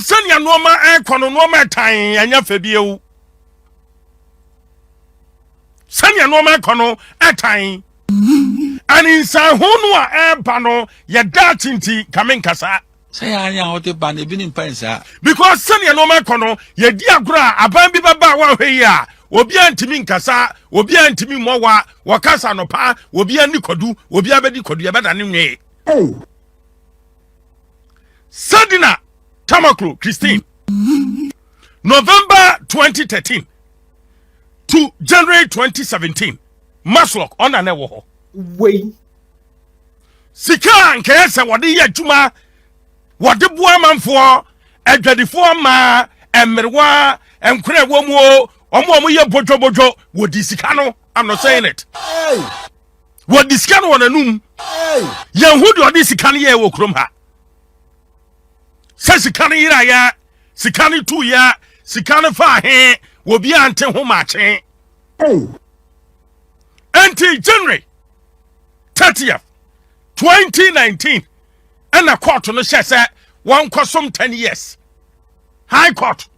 sanya noma ekono noma tan anya febie sanya noma ekono etan ani san honu a eba no ye da tinti kamenkasa say anya what ban e bi ni mpansa because sanya noma ekono ye di agora aban bi baba wa hwe ya obi antimi nkasa obi antimi mowa wakasa no pa obi ani kodu obi abedi kodu ye beda ne nwe Sedina Tamakloe Christine November 2013 to January 2017 Maslock on an ewo Way Sika nke se wode ye adwuma wode boa manfo adwadifo ma emerwa enkure womu omo ye bojo wodi sika no. I'm not saying it. What the scan on anum yan hu de odi sika no ye wo krom ha se sika no yira ya sika no tu ya sika no fa he wo bia ante ho ma chen until January 30th 2019 and a court no say one kosom 10 years high court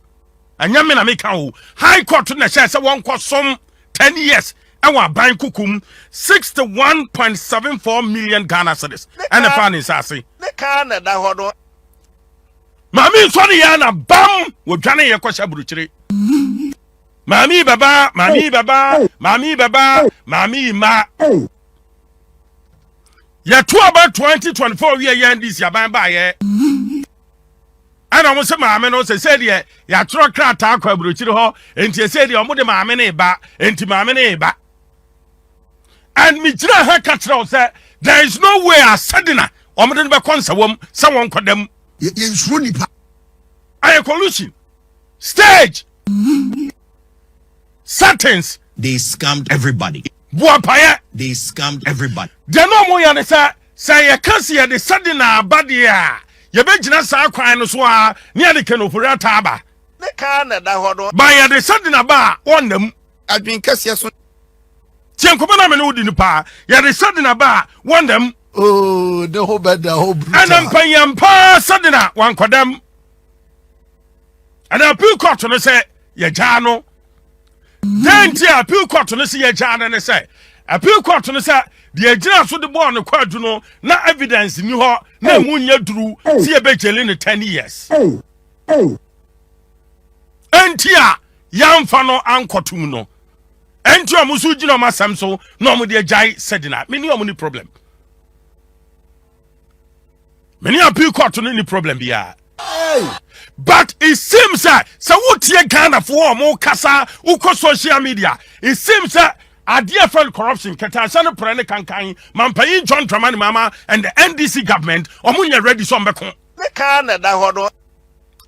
anyame na meka ho high court na say one kosom 10 years and wa ban kukum 61.74 million Ghana cedis and the fan is assi ne kana da hodo mami so ne ya na bam wo dwane ye kwasha buruchire mami baba mami ma ya to about 2024 we ya NDC aban ba ye ana mo se maame no se de ya tro krata akwa buruchire ho enti se de omo de maame ne ba enti maame ne ba and me jira ha katra say there is no way a Sedina omo de be konsawom se won kodam ye nsuro nipa aye collusion stage sentence they scammed everybody buapaya they scammed everybody de no mo ya ne say ye kasi ye de Sedina abade a ye be jina sa kwan no so a ne ye de kenofori ataba ne kana da hodo ba ye de Sedina ba wonnam adwin kase so tienkoba na me no di ni pa ye de Sedina ba wonnam oh the whole bed the whole brutal and pa Sedina wan kodam and appeal court no say ye jano then tia appeal court no say ye jano ne say appeal court no say the agina so the boy no kwadu no na evidence ni ho na mu nya duru see ye be jele ne 10 years entia yamfa no ankotum no entia musu gina masam so no mo de jai Sedina meni o mo ni problem many appeal court no ni problem bia but it seems that so what ye Ghana for more kasa uko social media it seems that adia fell corruption keta sana prene kankan mampayin John Dramani Mahama and the NDC government omunya ready so mbeko ne kana da hodo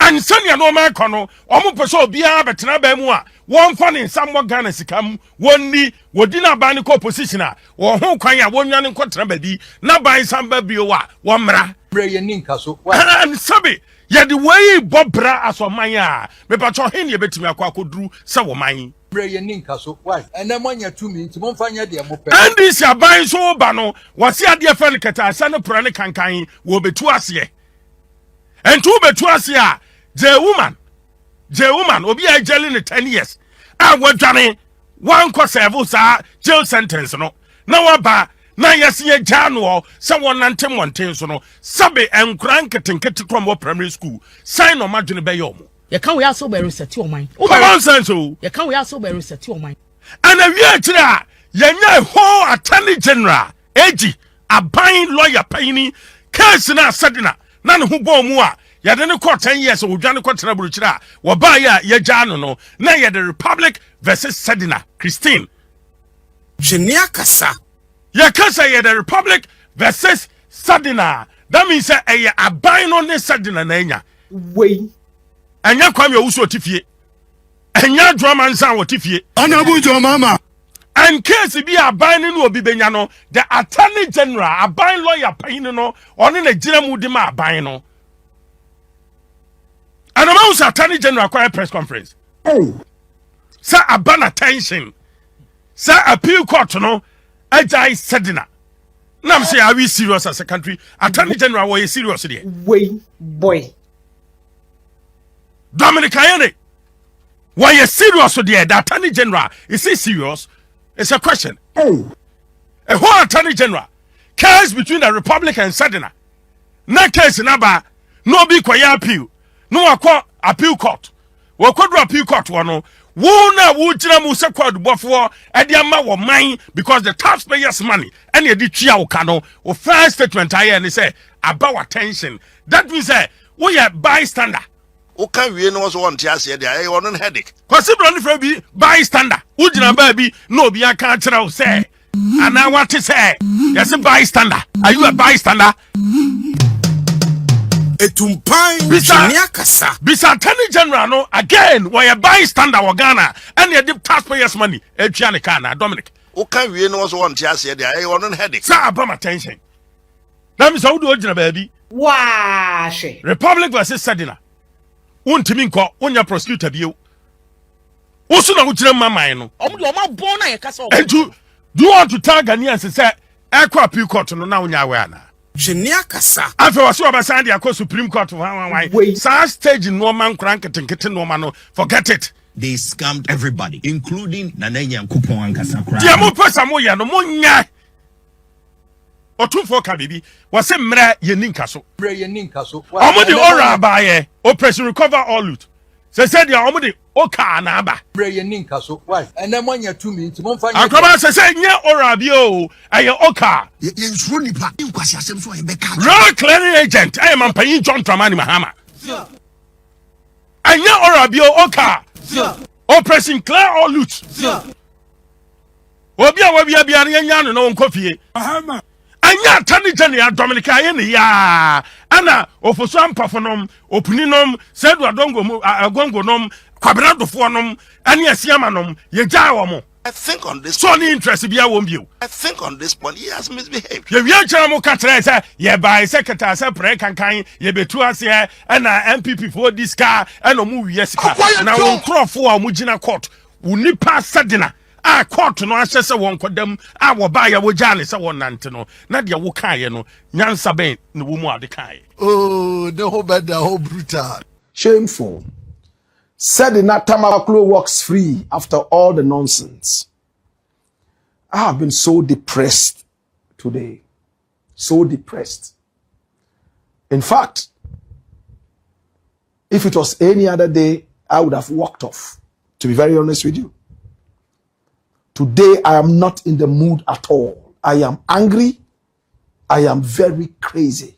and sanya no ma kono omu peso bia betena ba mu a won fa ne nsam Ghana sikam wonni wodi na ban ko opposition a wo ho kwan a wonwa ne nkotena ba bi na ban samba bi o a wo mra Bray ninka so and sabi ye the way bobra asoman a me pacho hen ye betimi akoduru se wo man Bray ninka so why and then when you 2 minutes mo fanya de mo pe and this aban so ba no wose ade fa ne keta asa ne pro ne kankan wo betu ase and tu betu ase a je woman obi a jeli ne 10 years a wadwane wan ko serve sa jail sentence no na waba na yesiye jano se wonante monten so no sabe enkran ketenkete from primary school sign no madwene be yomo ye kan we aso be reset o man common sense o ye kan we aso be reset o man and a wi akira ye nya ho attorney general agi aban lawyer payini case na Sedina na ne ho bom mu a ye de ne court 10 years o dwane court na buruchira wo ba ya ye jano no na ye the Republic versus Sedina Christine Jenia kasa ye kasa ye the Republic versus Sedina that means say ye aban no ne Sedina na nya way anya kwam ye wuso tifie anya drama nsan wo tifie anabujo mama and case bi aban no obi benya no the attorney general aban lawyer pain no oni na gira mu di ma aban no and about attorney general kwa press conference say aban attention say appeal court no ajai Sedina nam say are we serious as a country attorney general we serious there way boy Dominic Ayene. Why you serious with the Attorney General? Is he serious? It's a question. Oh. A whole Attorney General. Case between the Republic and Sedina. Na case naba. No be kwaya appeal. No akwa appeal court. Wakwadro appeal court wano. Wona wujina mu se kwad bofo e ama wo man because the taxpayers money and ye di tua wo kano. O first statement aye and say about attention. That means say we are bystander. Oka wie no so wonte ase de ayi wono headache. Kwasi broni fra bi bystander. Wujina ba bi no bi aka kira wo say ana what say yes bystander. Are you a bystander? Etumpan kasa. Bisa Attorney General no again we are bystander wa Ghana and ye the taxpayers money e tua ne kana Dominic. Oka wie no so wonte ase de ayi wono headache. Sa abam attention. That means how do ojina baby? Wash. Republic versus Sedina. Untimi nko onya prosecutor bio. Osu na wukyerem maman no. Omo born na ye kasa. And do you want to tell Ghanaians say ekwa appeal court no na onya we ana? Shenia kasa. Afa waso obasan de akọ Supreme Court wan. Sa stage no man kran ketenkete no man no forget it. They scammed everybody, including Nananya Kupon Ankasa. Dia mo pesa mo ya no mo nya. Otumfo ka bibi wase mra ye ninka so. Bre ye ninka so. Omo de ora ba ye. Operation recover all loot. Say dia omo de oka na aba. Bre ye ninka so. Why? And then when you 2 minutes, mo fa Akraba say nye ora bi o. Aye oka. Ye nsuro nipa Nkurases3m so e beka. Road clearing agent. I am Panyin John Tramani Mahama. Sure. Anya ora bi o oka. Sure. Operation clear all loot. Sure. Obi a wabi abia nya no no nkofie. Mahama. Anya Attorney General Dominic Ayene ya. Ana ofoso ampafonom, opuninom, sedu adongo mu agongonom, kwaberadofo ani asiamanom ye jai wo mo. I think on this So ni interest bia wo mbio. I think on this point he has misbehaved. Ye wi chara mo ka tre say ye by secretary say pre kankan ye betu ase na MPP for this car na mo wi sika na won crofo a mo gina court woni pa Sedina a court no ahye se won kodam a wo ba ya wo jale se won nante no na de wo kae no nyansa ben ne wo mu ade kae. Oh, the whole bad, the whole brutal. Shameful. Sedina Tamakloe walks free after all the nonsense. I have been so depressed today. So depressed. In fact, if it was any other day, I would have walked off, to be very honest with you. Today, I am not in the mood at all. I am angry. I am very crazy.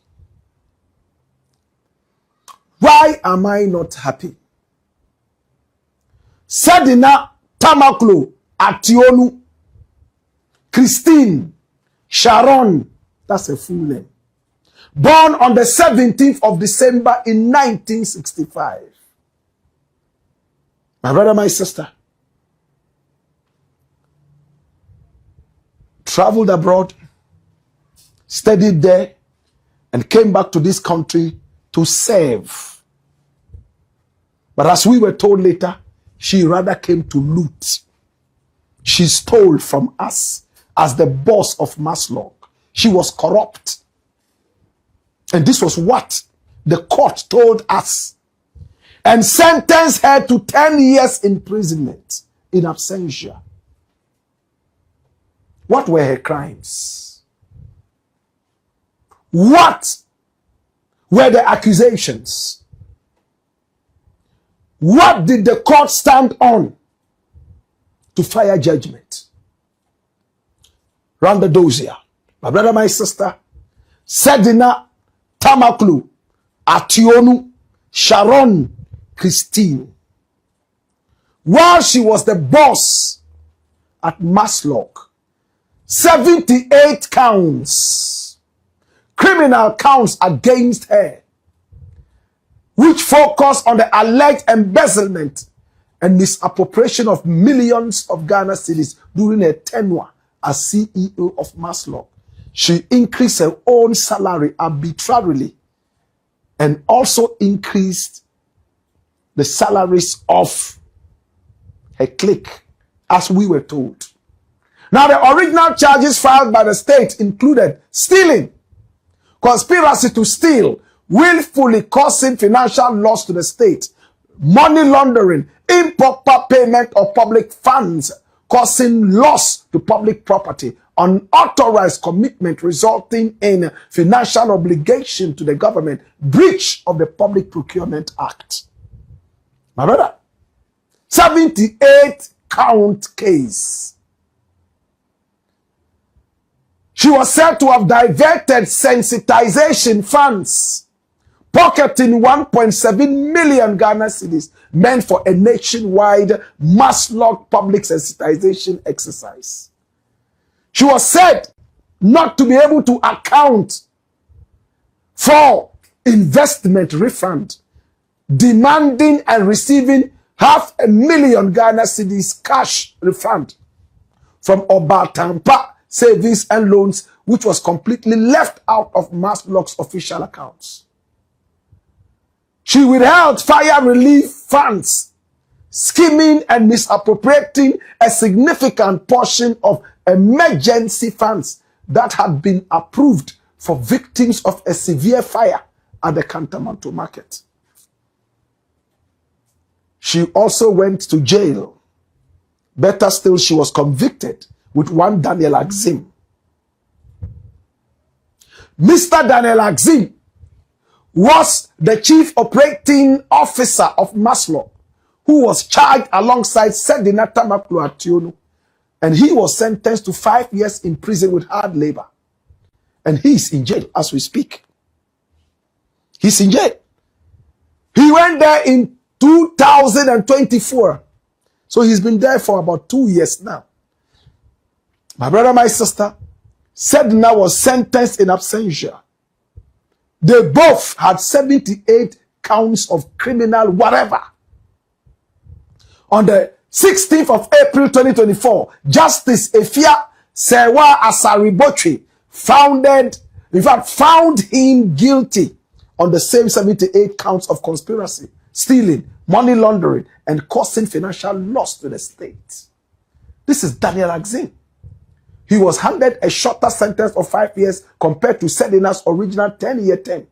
Why am I not happy? Sedina Tamakloe, Ationu, Christine, Sharon, that's a full name. Born on the 17th of December in 1965. My brother, my sister, traveled abroad, studied there, and came back to this country to serve. But as we were told later, she rather came to loot. She stole from us as the boss of Maslog. She was corrupt. And this was what the court told us. And sentenced her to 10 years imprisonment in absentia. What were her crimes? What were the accusations? What did the court stand on to fire judgment? Round the dossier. My brother, my sister, Sedina Tamakloe, Ationu, Sharon, Christine. While she was the boss at Maslog, 78 counts, criminal counts against her, which focus on the alleged embezzlement and misappropriation of millions of Ghana cedis during her tenure as CEO of Maslog. She increased her own salary arbitrarily and also increased the salaries of her clique, as we were told. Now, the original charges filed by the state included stealing, conspiracy to steal, willfully causing financial loss to the state, money laundering, improper payment of public funds, causing loss to public property, unauthorized commitment resulting in financial obligation to the government, breach of the Public Procurement Act. My brother, 78 count case. She was said to have diverted sensitization funds, pocketing 1.7 million Ghana cedis meant for a nationwide mass-locked public sensitization exercise. She was said not to be able to account for investment refund, demanding and receiving 500,000 Ghana cedis cash refund from Obatampa Savings and Loans, which was completely left out of Masslock's official accounts. She withheld fire relief funds, scheming and misappropriating a significant portion of emergency funds that had been approved for victims of a severe fire at the Kantamanto market. She also went to jail. Better still, she was convicted with one Daniel Axim. Mr. Daniel Axim was the chief operating officer of Maslow, who was charged alongside Sedina Tamakloe, and he was sentenced to 5 years in prison with hard labor. And he's in jail as we speak. He's in jail. He went there in 2024. So he's been there for about 2 years now. My brother, my sister, Sedina was sentenced in absentia. They both had 78 counts of criminal whatever. On the 16th of April 2024, Justice Efia Sewa Asaribotri found him guilty on the same 78 counts of conspiracy, stealing, money laundering, and causing financial loss to the state. This is Daniel Axim. He was handed a shorter sentence of 5 years compared to Sedina's original 10-year term.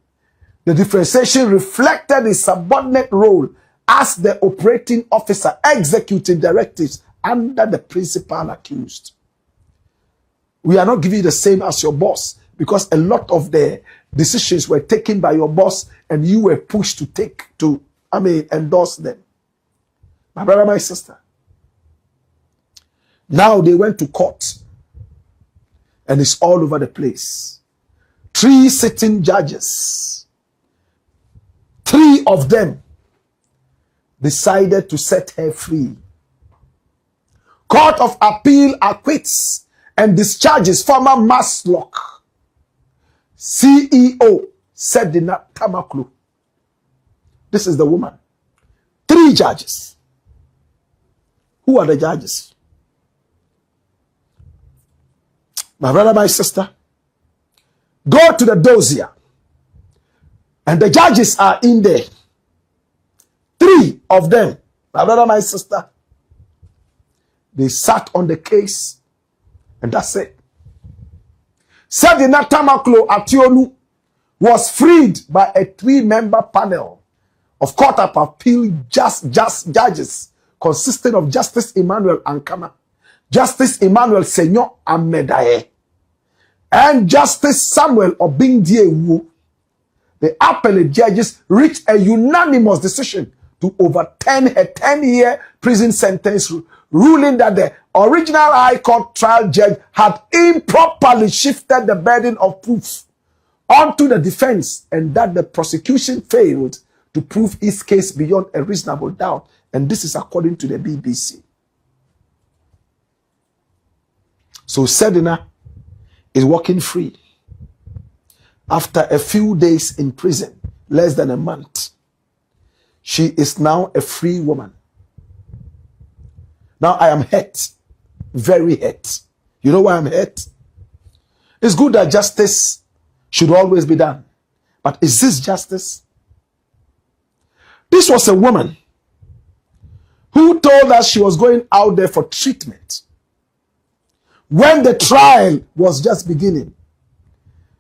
The differentiation reflected his subordinate role as the operating officer executing directives under the principal accused. We are not giving you the same as your boss because a lot of the decisions were taken by your boss and you were pushed to endorse them. My brother, my sister. Now they went to court. And it's all over the place. 3 sitting judges. 3 of them decided to set her free. Court of Appeal acquits and discharges former Masslock CEO Sedina Tamakloe. This is the woman. 3 judges. Who are the judges? My brother, my sister, go to the dossier. And the judges are in there. 3 of them, my brother, my sister, they sat on the case. And that's it. Sedina Tamakloe was freed by a 3-member panel of Court of Appeal judges consisting of Justice Emmanuel Ankama, Justice Emmanuel Senyor Amedaye, and Justice Samuel Obindiewu. The appellate judges reached a unanimous decision to overturn a 10-year prison sentence, ruling that the original High Court trial judge had improperly shifted the burden of proof onto the defense and that the prosecution failed to prove its case beyond a reasonable doubt. And this is according to the BBC. So Sedina is walking free after a few days in prison, less than a month. She is now a free woman. Now I am hurt, very hurt. You know why I'm hurt? It's good that justice should always be done. But is this justice? This was a woman who told us she was going out there for treatment. When the trial was just beginning,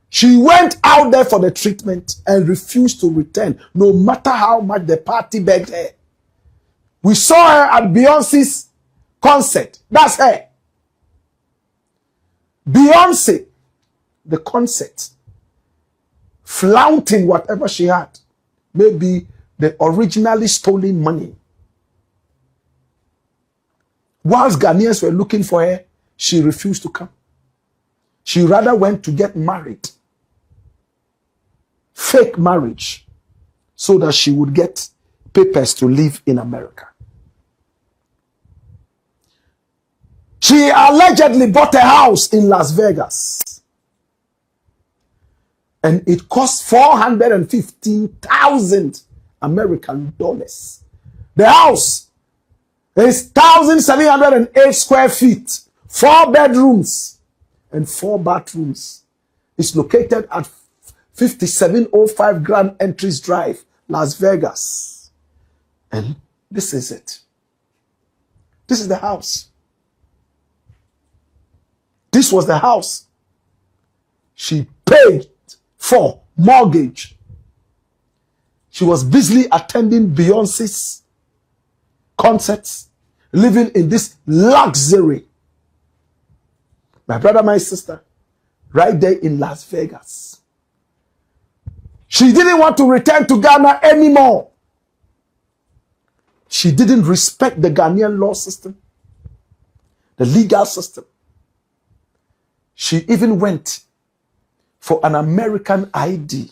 she went out there for the treatment and refused to return, no matter how much the party begged her. We saw her at Beyonce's concert. That's her. Beyonce, the concert, flaunting whatever she had, maybe the originally stolen money. Whilst Ghanaians were looking for her, she refused to come. She rather went to get married. Fake marriage, so that she would get papers to live in America. She allegedly bought a house in Las Vegas. And it cost 415,000 American dollars. The house is 1,708 square feet, 4 bedrooms and 4 bathrooms. It's located at 5705 Grand Entries Drive, Las Vegas. And this is it. This is the house. This was the house she paid for mortgage. She was busily attending Beyonce's concerts, living in this luxury. My brother, my sister, right there in Las Vegas. She didn't want to return to Ghana anymore. She didn't respect the Ghanaian law system, the legal system. She even went for an American ID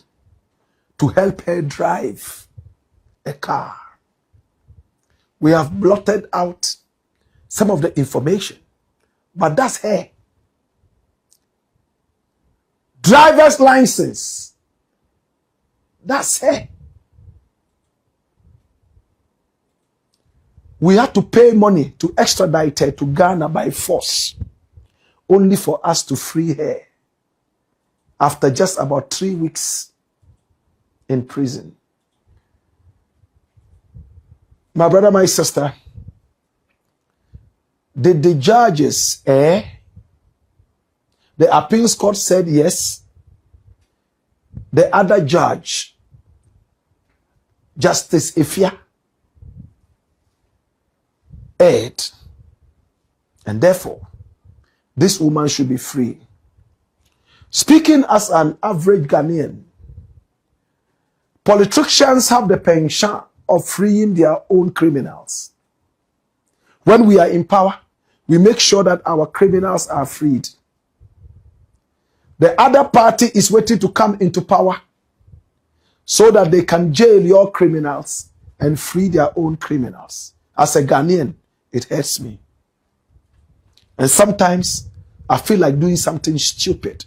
to help her drive a car. We have blotted out some of the information, but that's her. Driver's license, that's her. We had to pay money to extradite her to Ghana by force, only for us to free her after just about 3 weeks in prison. My brother, my sister, did the judges err? The appeals court said yes. The other judge, Justice Ifya, erred. And therefore, this woman should be free. Speaking as an average Ghanaian, politicians have the penchant of freeing their own criminals. When we are in power, we make sure that our criminals are freed. The other party is waiting to come into power so that they can jail your criminals and free their own criminals. As a Ghanaian, it hurts me. And sometimes I feel like doing something stupid.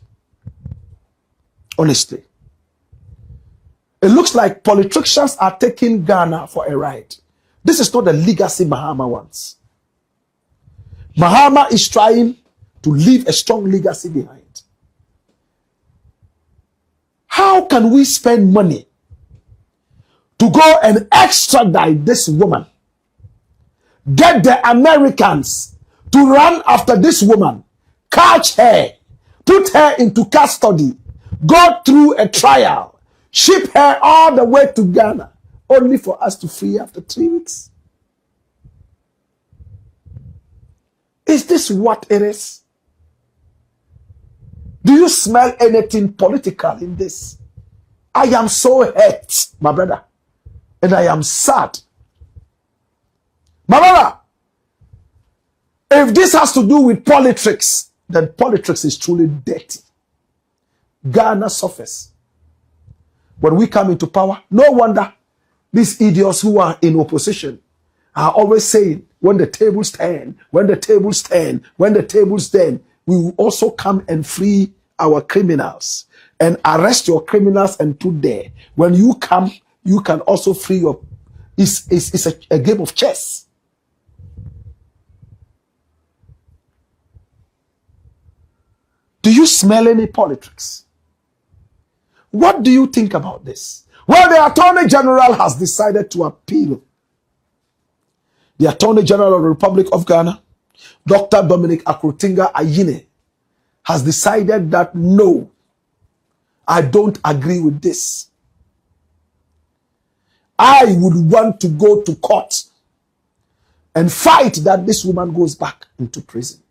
Honestly. It looks like politicians are taking Ghana for a ride. This is not the legacy Mahama wants. Mahama is trying to leave a strong legacy behind. How can we spend money to go and extradite this woman? Get the Americans to run after this woman, catch her, put her into custody, go through a trial, ship her all the way to Ghana, only for us to free after 3 weeks? Is this what it is? Do you smell anything political in this? I am so hurt, my brother, and I am sad. My brother, if this has to do with politics, then politics is truly dirty. Ghana suffers. When we come into power, no wonder these idiots who are in opposition are always saying, when the tables turn, when the tables turn, when the tables turn, we will also come and free our criminals and arrest your criminals and put there. When you come, you can also free your... It's a game of chess. Do you smell any politics? What do you think about this? Well, the Attorney General has decided to appeal. The Attorney General of the Republic of Ghana, Dr. Dominic Akrotinga Ayine, has decided that no, I don't agree with this. I would want to go to court and fight that this woman goes back into prison.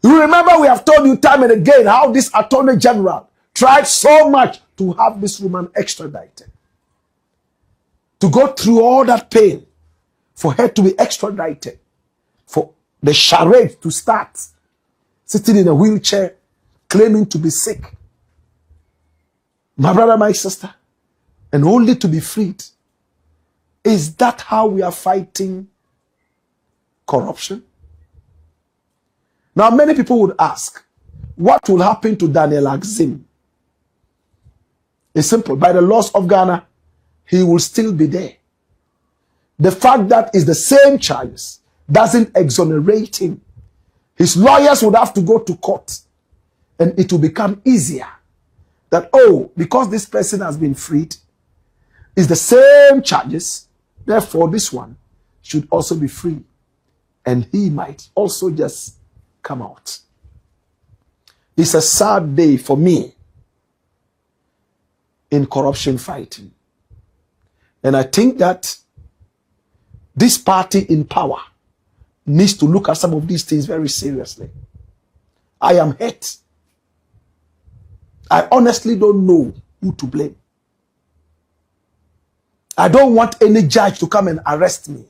You remember we have told you time and again how this Attorney General tried so much to have this woman extradited. To go through all that pain for her to be extradited, for the charade to start, sitting in a wheelchair, claiming to be sick. My brother, my sister, and only to be freed. Is that how we are fighting corruption? Now, many people would ask, what will happen to Daniel Axim? It's simple. By the laws of Ghana, he will still be there. The fact that it's the same charges doesn't exonerate him. His lawyers would have to go to court, and it will become easier that, oh, because this person has been freed, it's the same charges, therefore this one should also be free, and he might also just come out. It's a sad day for me in corruption fighting. And I think that this party in power needs to look at some of these things very seriously. I am hurt. I honestly don't know who to blame. I don't want any judge to come and arrest me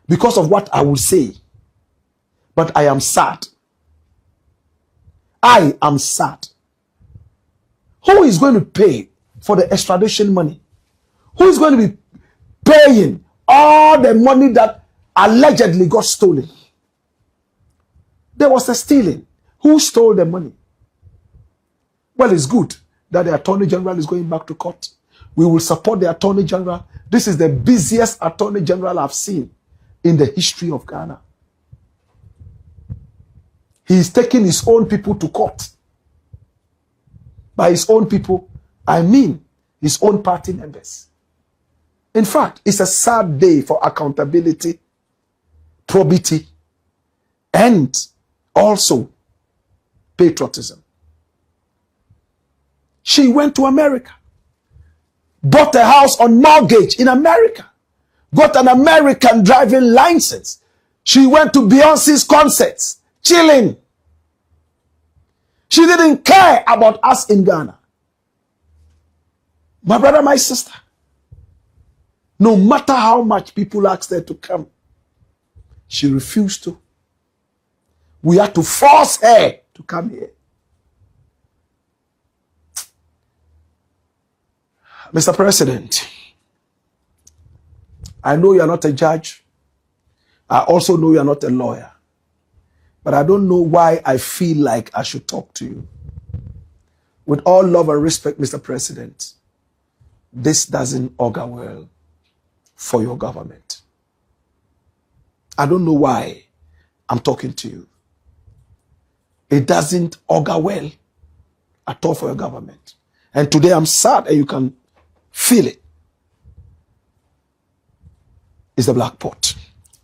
because of what I will say. But I am sad. I am sad. Who is going to pay for the extradition money? Who is going to be paying all the money that allegedly got stolen? There was a stealing. Who stole the money? Well, it's good that the Attorney General is going back to court. We will support the Attorney General. This is the busiest Attorney General I've seen in the history of Ghana. He is taking his own people to court. By his own people, I mean his own party members. In fact, it's a sad day for accountability, probity, and also patriotism. She went to America, bought a house on mortgage in America, got an American driving license. She went to Beyonce's concerts, chilling. She didn't care about us in Ghana. My brother, my sister, no matter how much people asked her to come, she refused to. We had to force her to come here. Mr. President, I know you are not a judge. I also know you are not a lawyer. But I don't know why I feel like I should talk to you. With all love and respect, Mr. President, this doesn't augur well for your government. I don't know why I'm talking to you. It doesn't augur well at all for your government. And today I'm sad, and you can feel it. It's the Black Pot,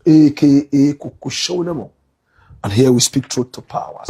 aka Kukushonemo. And here we speak truth to power.